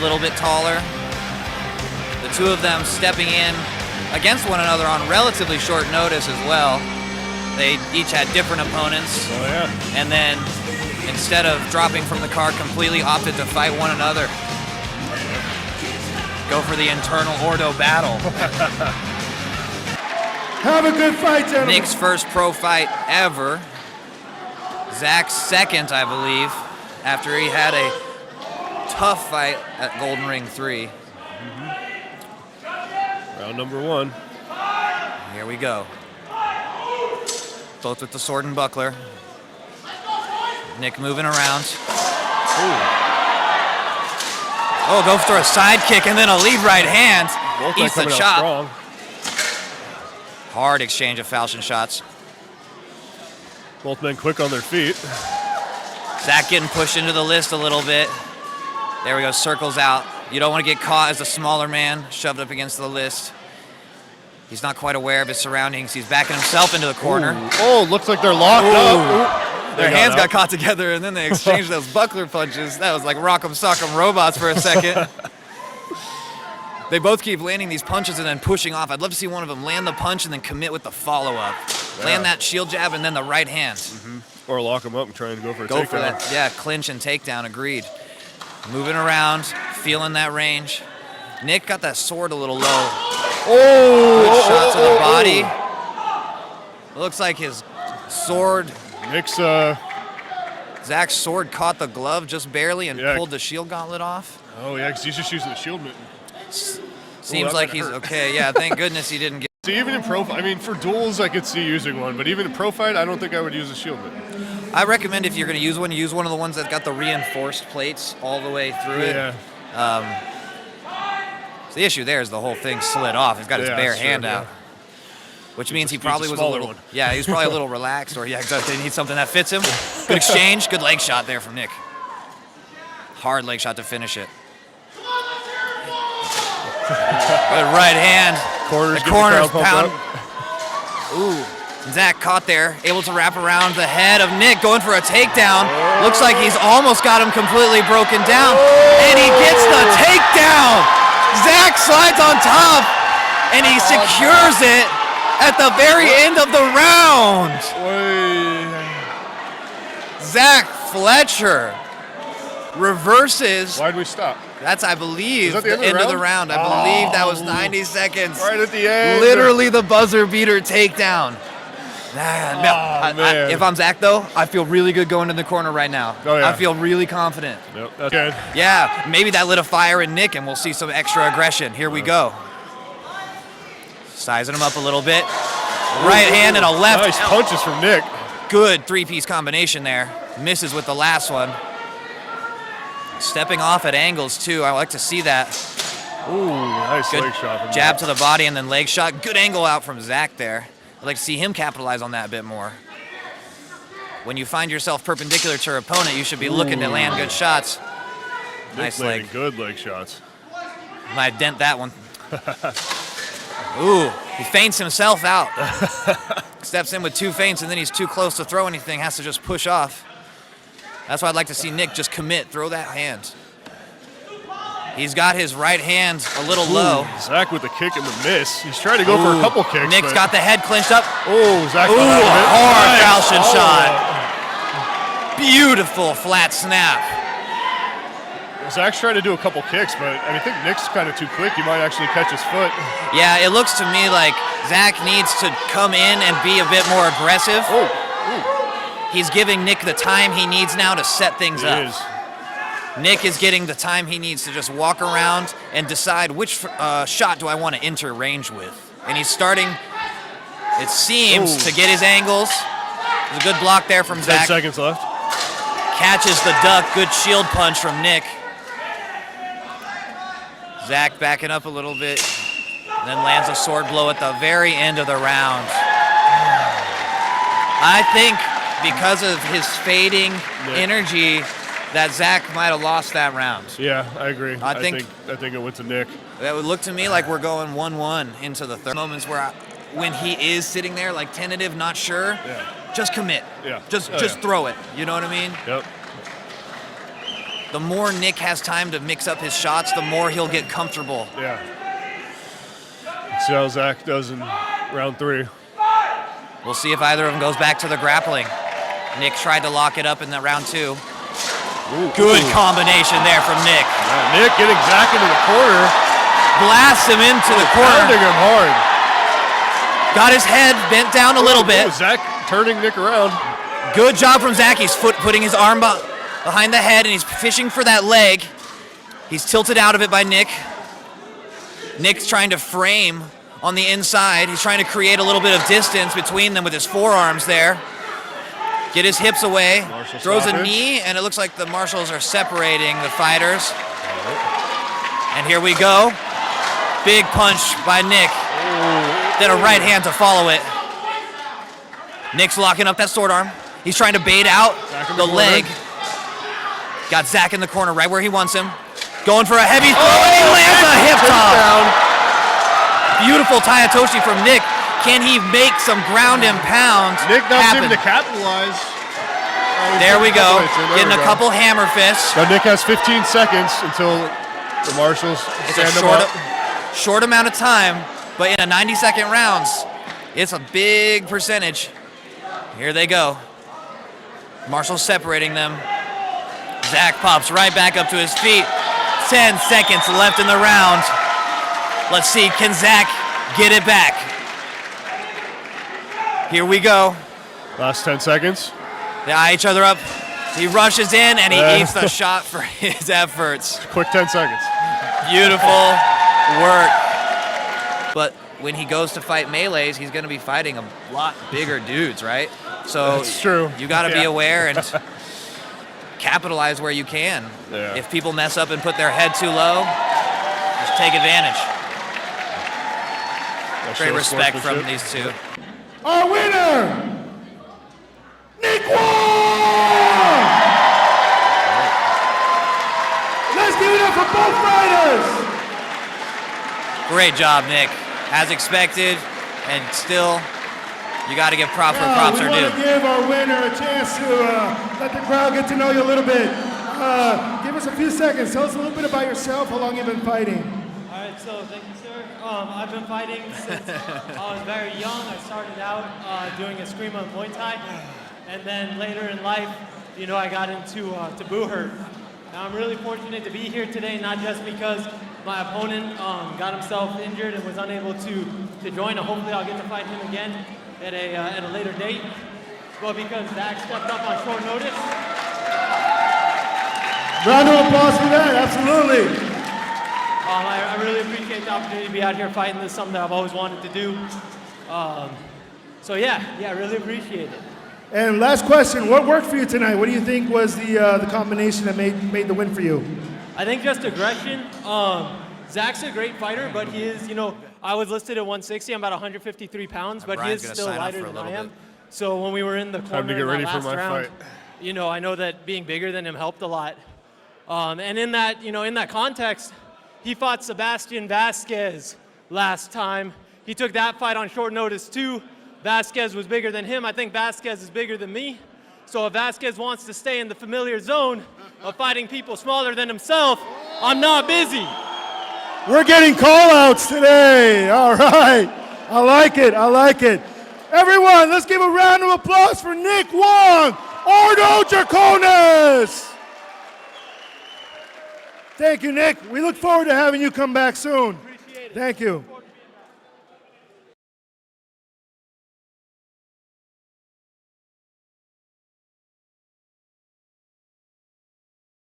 little bit taller. The two of them stepping in against one another on relatively short notice as well. They each had different opponents. Oh, yeah. And then instead of dropping from the car, completely opted to fight one another. Go for the internal ordo battle. Have a good fight, gentlemen. Nick's first pro fight ever. Zach's second, I believe, after he had a tough fight at Golden Ring 3. Round number 1. Here we go. Both with the sword and buckler. Nick moving around. Ooh. Oh, goes for a side kick and then a lead right hand. Both Eats the coming out chop. strong. Hard exchange of falchion shots. Both men quick on their feet. Zach getting pushed into the list a little bit. There we go, circles out. You don't want to get caught as a smaller man, shoved up against the list. He's not quite aware of his surroundings. He's backing himself into the corner. Ooh. Oh, looks like they're locked up. Ooh. Their hands got caught together, and then they exchanged those buckler punches. That was like Rock'em Sock'em Robots for a second. They both keep landing these punches and then pushing off. I'd love to see one of them land the punch and then commit with the follow-up. Yeah. Land that shield jab and then the right hand. Mm-hmm. Or lock them up and try and go for a takedown. Go for that, yeah, clinch and takedown, agreed. Moving around, feeling that range. Nick got that sword a little low. Oh! Good shot to the body. Looks like his sword. Nick's, Zach's sword caught the glove just barely and pulled the shield gauntlet off. Oh, yeah, because he's just using the shield mitten. Seems like he's okay. Yeah, thank goodness he didn't get. See, even in Profight, I mean, for duels, I could see using one, but even in Profight, I don't think I would use a shield mitten. I recommend if you're going to use one of the ones that got the reinforced plates all the way through it. Yeah. So the issue there is the whole thing slid off. He's got his bare hand out. Which means he probably was a little, one. yeah, he was probably a little relaxed, or yeah, exactly. He needs something that fits him. Good exchange, good leg shot there from Nick. Hard leg shot to finish it. Good right hand. Corners, the corners pound. Ooh, Zach caught there, able to wrap around the head of Nick, going for a takedown. Looks like he's almost got him completely broken down, and he gets the takedown. Zach slides on top, and he secures it at the very end of the round. Zach Fletcher reverses. Why'd we stop? That's, I believe, the end of the round. I believe that was 90 seconds. Right at the end. Literally the buzzer beater takedown. Man, if I'm Zach, though, I feel really good going in the corner right now. Oh, yeah. I feel really confident. Yep, that's good. Yeah, maybe that lit a fire in Nick, and we'll see some extra aggression. Here we go. Sizing him up a little bit. Right hand and a left. Nice punches from Nick. Good three-piece combination there. Misses with the last one. Stepping off at angles, too. I like to see that. Ooh, nice Good leg shot from jab Nick. to the body and then leg shot. Good angle out from Zach there. I'd like to see him capitalize on that a bit more. When you find yourself perpendicular to your opponent, you should be looking to land good shots. Nice leg. Good leg shots. Might dent that one. Ooh, he feints himself out. Steps in with two feints, and then he's too close to throw anything, has to just push off. That's why I'd like to see Nick just commit, throw that hand. He's got his right hand a little low. Zach with the kick and the miss. He's trying to go for a couple kicks. Nick's got the head clinched up. Oh, Zach. Ooh, hard falchion shot. Beautiful flat snap. Zach's trying to do a couple kicks, but I think Nick's kind of too quick. He might actually catch his foot. Yeah, it looks to me like Zach needs to come in and be a bit more aggressive. He's giving Nick the time he needs now to set things up. He is. Nick is getting the time he needs to just walk around and decide which shot do I want to enter range with. And he's starting, it seems, to get his angles. There's a good block there from 10 Zach. 10 seconds left. Catches the duck. Good shield punch from Nick. Zach backing up a little bit. And then lands a sword blow at the very end of the round. I think because of his fading energy, that Zach might have lost that round. Yeah, I agree. I think it went to Nick. That would look to me like we're going 1-1 into the third. Moments where when he is sitting there like tentative, not sure, just commit. Yeah. Just throw it. You know what I mean? Yep. the more Nick has time to mix up his shots, the more he'll get comfortable. Yeah. Let's see how Zach does in round 3. We'll see if either of them goes back to the grappling. Nick tried to lock it up in that round 2. Good combination there from Nick. Yeah, Nick getting Zach into the corner. Blasts him into the corner. Pounding him hard. Got his head bent down a little bit. Zach turning Nick around. Good job from Zach. He's putting his arm behind the head, and he's fishing for that leg. He's tilted out of it by Nick. Nick's trying to frame on the inside. He's trying to create a little bit of distance between them with his forearms there. Get his hips away. Throws a knee, and it looks like the marshals are separating the fighters. And here we go. Big punch by Nick. Then a right hand to follow it. Nick's locking up that sword arm. He's trying to bait out the leg. Got Zach in the corner right where he wants him. Going for a heavy throw, and he lands a hip toss. Beautiful Tayatoshi from Nick. Can he make some ground and pound Nick not happen? seeming to capitalize. There we go. Getting a couple hammer fists. Now Nick has 15 seconds until the marshals It's stand a him up. short amount of time, but in a 90-second rounds, it's a big percentage. Here they go. Marshall's separating them. Zach pops right back up to his feet. 10 seconds left in the round. Let's see, can Zach get it back? Here we go. Last 10 seconds. They eye each other up. He rushes in, and he eats the shot for his efforts. Quick 10 seconds. Beautiful work. But when he goes to fight melees, he's going to be fighting a lot bigger dudes, right? So that's true. You got to be aware and capitalize where you can. Yeah. If people mess up and put their head too low, just take advantage. Great respect from these two. Our winner, Nick Wong! Let's give it up for both fighters! Great job, Nick. As expected, and still, you got to give props where props are due. We want to give our winner a chance to let the crowd get to know you a little bit. Give us a few seconds. Tell us a little bit about yourself, how long you've been fighting. All right, so thank you, sir. I've been fighting since I was very young. I started out doing Eskrima and Muay Thai, and then later in life, you know, I got into to Buhurt. Now I'm really fortunate to be here today, not just because my opponent got himself injured and was unable to join. Hopefully I'll get to fight him again at a later date, but because Zach stepped up on short notice. Round of applause for that, absolutely. I really appreciate the opportunity to be out here fighting. This is something that I've always wanted to do. So yeah, I really appreciate it. And last question, what worked for you tonight? What do you think was the combination that made the win for you? I think just aggression. Zach's a great fighter, but he is, you know, I was listed at 160. I'm about 153 pounds, but he is still lighter than I am. So when we were in the corner Time to get ready for my round, fight. you know, I know that being bigger than him helped a lot. And in that, you know, in that context, he fought Sebastian Vasquez last time. He took that fight on short notice too. Vasquez was bigger than him. I think Vasquez is bigger than me. So if Vasquez wants to stay in the familiar zone of fighting people smaller than himself, I'm not busy. We're getting call-outs today. All right. I like it. Everyone, let's give a round of applause for Nick Wong, Ordo Draconis. Thank you, Nick. We look forward to having you come back soon. Appreciate it. Thank you.